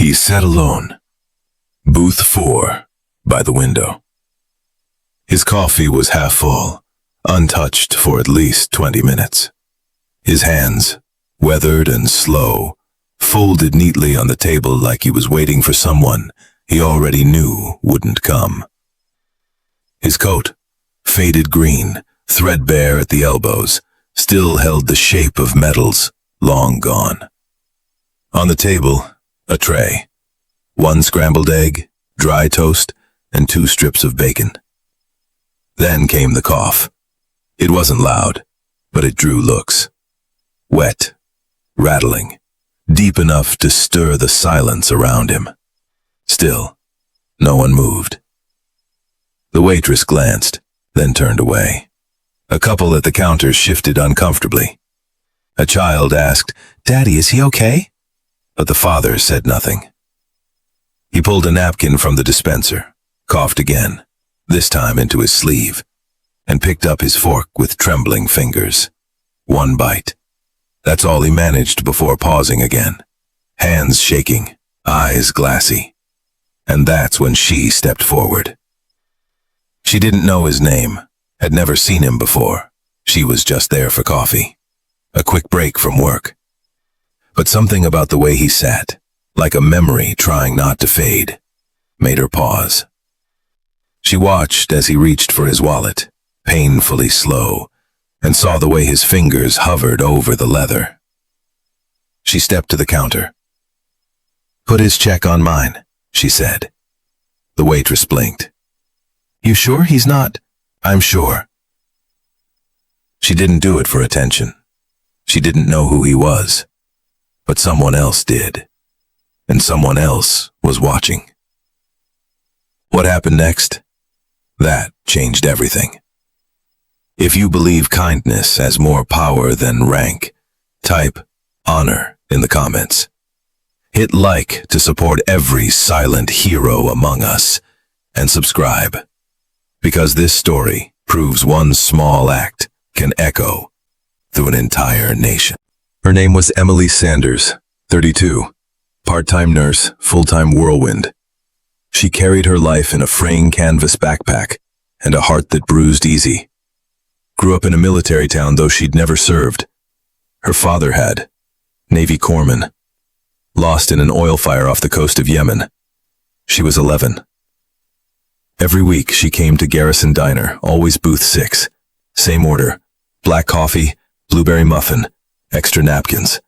He sat alone. Booth 4, by the window. His coffee was half full, untouched for at least 20 minutes. His hands, weathered and slow, folded neatly on the table like he was waiting for someone he already knew wouldn't come. His coat, faded green, threadbare at the elbows, still held the shape of metals long gone. On the table, a tray. 1 scrambled egg, dry toast, and 2 strips of bacon. Then came the cough. It wasn't loud, but it drew looks. Wet, rattling, deep enough to stir the silence around him. Still, no one moved. The waitress glanced, then turned away. A couple at the counter shifted uncomfortably. A child asked, "Daddy, is he okay?" But the father said nothing. He pulled a napkin from the dispenser, coughed again, this time into his sleeve, and picked up his fork with trembling fingers. 1 bite. That's all he managed before pausing again, hands shaking, eyes glassy. And that's when she stepped forward. She didn't know his name, had never seen him before. She was just there for coffee, a quick break from work. But something about the way he sat, like a memory trying not to fade, made her pause. She watched as he reached for his wallet, painfully slow, and saw the way his fingers hovered over the leather. She stepped to the counter. "Put his check on mine," she said. The waitress blinked. "You sure he's not?" "I'm sure." She didn't do it for attention. She didn't know who he was. But someone else did. And someone else was watching. What happened next? That changed everything. If you believe kindness has more power than rank, type honor in the comments. Hit like to support every silent hero among us, and subscribe. Because this story proves one small act can echo through an entire nation. Her name was Emily Sanders, 32, part-time nurse, full-time whirlwind. She carried her life in a fraying canvas backpack and a heart that bruised easy. Grew up in a military town, though she'd never served. Her father had, Navy corpsman, lost in an oil fire off the coast of Yemen. She was 11. Every week she came to Garrison Diner, always booth 6. Same order, black coffee, blueberry muffin, extra napkins.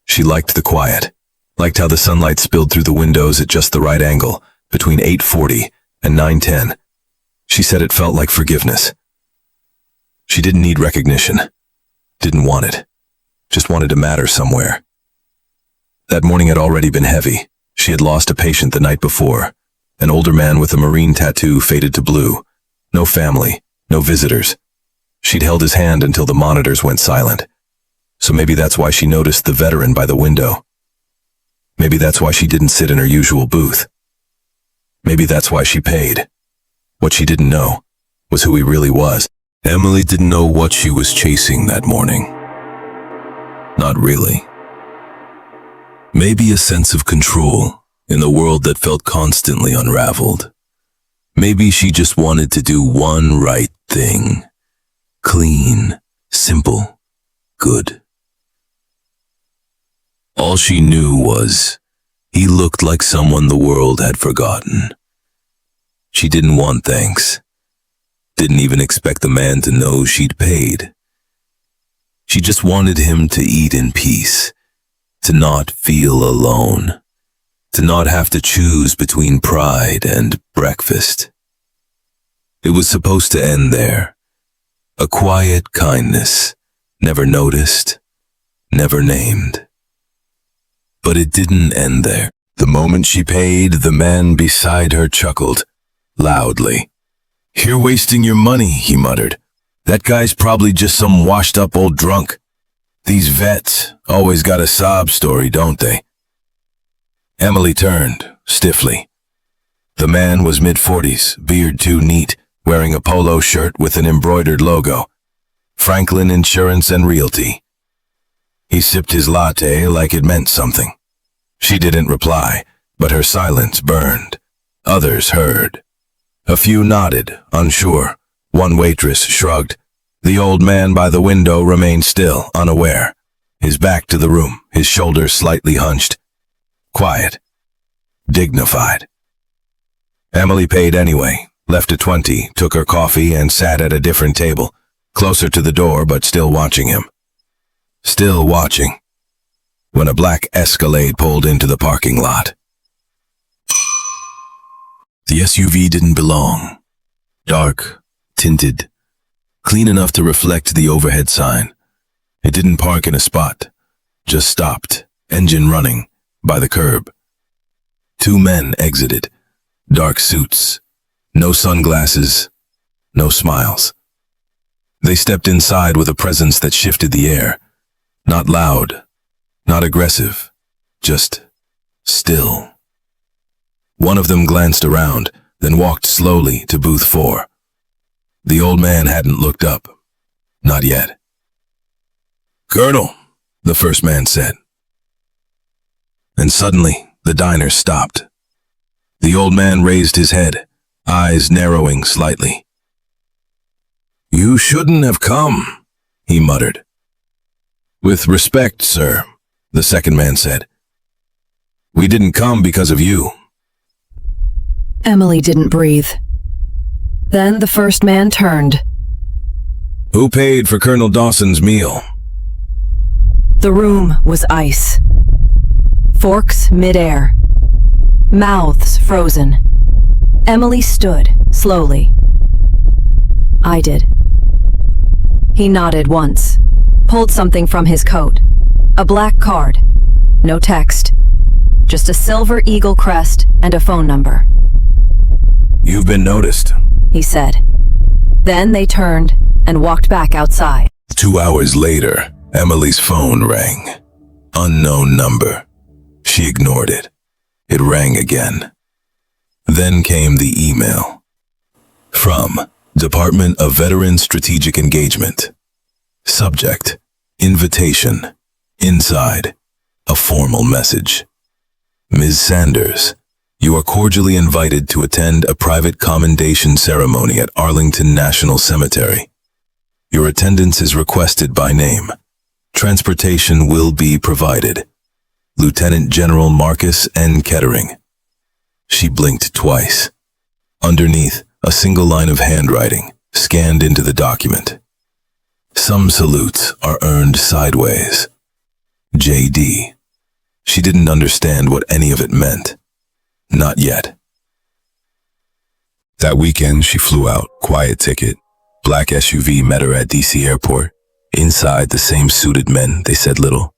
She liked the quiet, liked how the sunlight spilled through the windows at just the right angle, between 8:40 and 9:10. She said it felt like forgiveness. She didn't need recognition, didn't want it, just wanted to matter somewhere. That morning had already been heavy. She had lost a patient the night before, an older man with a marine tattoo faded to blue. No family, no visitors. She'd held his hand until the monitors went silent. So maybe that's why she noticed the veteran by the window. Maybe that's why she didn't sit in her usual booth. Maybe that's why she paid. What she didn't know was who he really was. Emily didn't know what she was chasing that morning. Not really. Maybe a sense of control in a world that felt constantly unraveled. Maybe she just wanted to do one right thing. Clean, simple, good. All she knew was he looked like someone the world had forgotten. She didn't want thanks. Didn't even expect the man to know she'd paid. She just wanted him to eat in peace, to not feel alone, to not have to choose between pride and breakfast. It was supposed to end there. A quiet kindness, never noticed, never named. But it didn't end there. The moment she paid, the man beside her chuckled, loudly. "You're wasting your money," he muttered. "That guy's probably just some washed-up old drunk. These vets always got a sob story, don't they?" Emily turned, stiffly. The man was mid-40s, beard too neat, wearing a polo shirt with an embroidered logo. Franklin Insurance and Realty. He sipped his latte like it meant something. She didn't reply, but her silence burned. Others heard. A few nodded, unsure. One waitress shrugged. The old man by the window remained still, unaware, his back to the room, his shoulders slightly hunched. Quiet. Dignified. Emily paid anyway, left at 20, took her coffee and sat at a different table, closer to the door but still watching him. Still watching. When a black Escalade pulled into the parking lot. The SUV didn't belong. Dark, tinted, clean enough to reflect the overhead sign. It didn't park in a spot, just stopped, engine running, by the curb. Two men exited, dark suits, no sunglasses, no smiles. They stepped inside with a presence that shifted the air, not loud, not aggressive, just still. One of them glanced around, then walked slowly to booth 4. The old man hadn't looked up. Not yet. "Colonel," the first man said. And suddenly, the diner stopped. The old man raised his head, eyes narrowing slightly. "You shouldn't have come," he muttered. "With respect, sir," the second man said. "We didn't come because of you." Emily didn't breathe. Then the first man turned. "Who paid for Colonel Dawson's meal?" The room was ice. Forks midair. Mouths frozen. Emily stood, slowly. "I did." He nodded once, pulled something from his coat. A black card. No text. Just a silver eagle crest and a phone number. "You've been noticed," he said. Then they turned and walked back outside. 2 hours later, Emily's phone rang. Unknown number. She ignored it. It rang again. Then came the email. From Department of Veteran Strategic Engagement. Subject: Invitation. Inside, a formal message. "Ms. Sanders, you are cordially invited to attend a private commendation ceremony at Arlington National Cemetery. Your attendance is requested by name. Transportation will be provided. Lieutenant General Marcus N. Kettering." She blinked twice. Underneath, a single line of handwriting, scanned into the document. "Some salutes are earned sideways. J.D." She didn't understand what any of it meant. Not yet. That weekend, she flew out, quiet ticket. Black SUV met her at D.C. airport. Inside, the same suited men, they said little.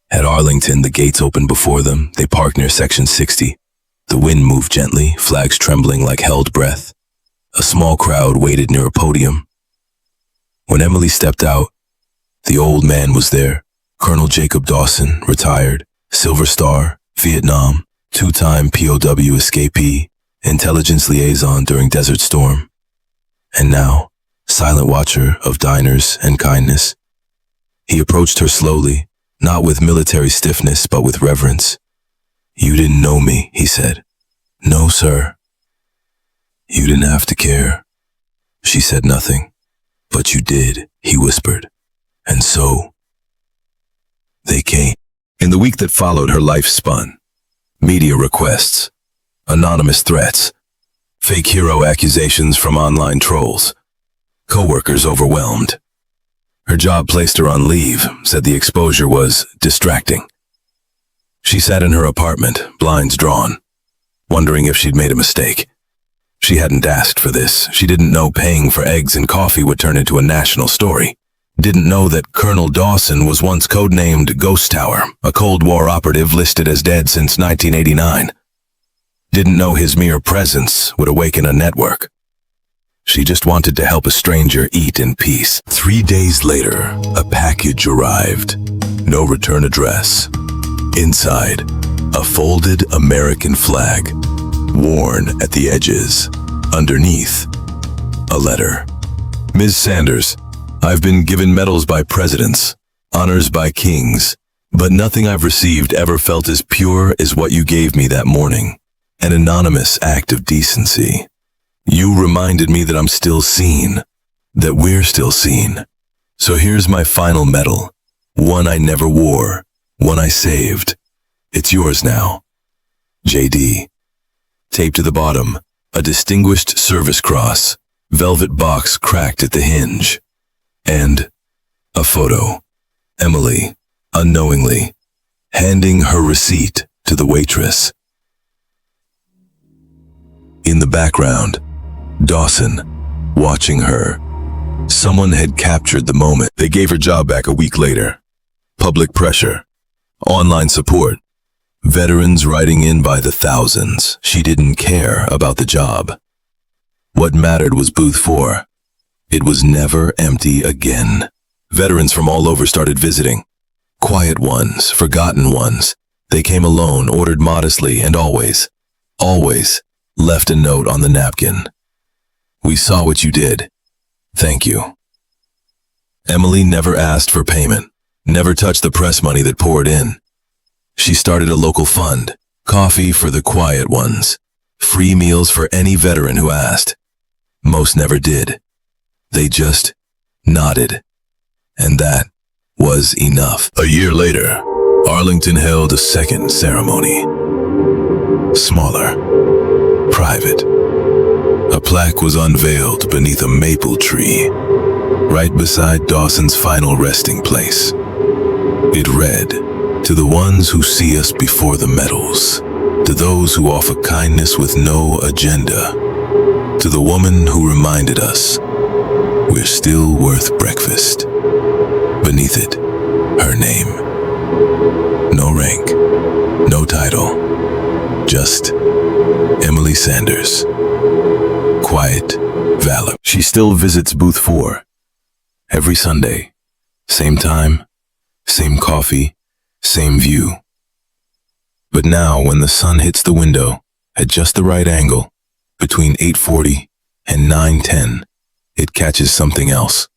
At Arlington, the gates opened before them. They parked near Section 60. The wind moved gently, flags trembling like held breath. A small crowd waited near a podium. When Emily stepped out, the old man was there. Colonel Jacob Dawson, retired, Silver Star, Vietnam, 2-time POW escapee, intelligence liaison during Desert Storm. And now, silent watcher of diners and kindness. He approached her slowly, not with military stiffness, but with reverence. "You didn't know me," he said. "No, sir." "You didn't have to care." She said nothing. "But you did," he whispered. "And so, they came." In the week that followed, her life spun. Media requests, anonymous threats, fake hero accusations from online trolls, co-workers overwhelmed. Her job placed her on leave, said the exposure was distracting. She sat in her apartment, blinds drawn, wondering if she'd made a mistake. She hadn't asked for this. She didn't know paying for eggs and coffee would turn into a national story. Didn't know that Colonel Dawson was once codenamed Ghost Tower, a Cold War operative listed as dead since 1989. Didn't know his mere presence would awaken a network. She just wanted to help a stranger eat in peace. 3 days later, a package arrived. No return address. Inside, a folded American flag, worn at the edges. Underneath, a letter. "Ms. Sanders, I've been given medals by presidents, honors by kings, But nothing I've received ever felt as pure as what you gave me that morning. An anonymous act of decency. You reminded me that I'm still seen, that we're still seen. So here's my final medal. One I never wore, one I saved. It's yours now. JD. Taped to the bottom, a Distinguished Service Cross, velvet box cracked at the hinge. And a photo. Emily, unknowingly, handing her receipt to the waitress. In the background, Dawson, watching her. Someone had captured the moment. They gave her job back a week later. Public pressure. Online support. Veterans writing in by the thousands. She didn't care about the job. What mattered was booth 4. It was never empty again. Veterans from all over started visiting. Quiet ones, forgotten ones. They came alone, ordered modestly, and always left a note on the napkin. We saw what you did. Thank you. Emily never asked for payment, never touched the press money that poured in. She started a local fund, coffee for the quiet ones, free meals for any veteran who asked. Most never did. They just nodded. And that was enough. A year later, Arlington held a second ceremony. Smaller, private. A plaque was unveiled beneath a maple tree, right beside Dawson's final resting place. It read, "To the ones who see us before the medals, to those who offer kindness with no agenda, to the woman who reminded us we're still worth breakfast." Beneath it, her name. No rank, no title, just Emily Sanders. Quiet valor. She still visits booth 4 every Sunday. Same time, same coffee, same view. But now when the sun hits the window at just the right angle, between 8:40 and 9:10, it catches something else.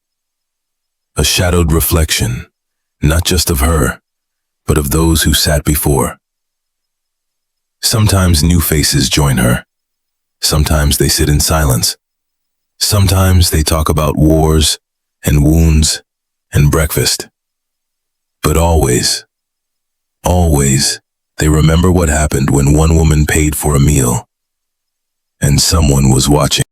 A shadowed reflection, not just of her, but of those who sat before. Sometimes new faces join her. Sometimes they sit in silence. Sometimes they talk about wars and wounds and breakfast. But always, they remember what happened when one woman paid for a meal and someone was watching.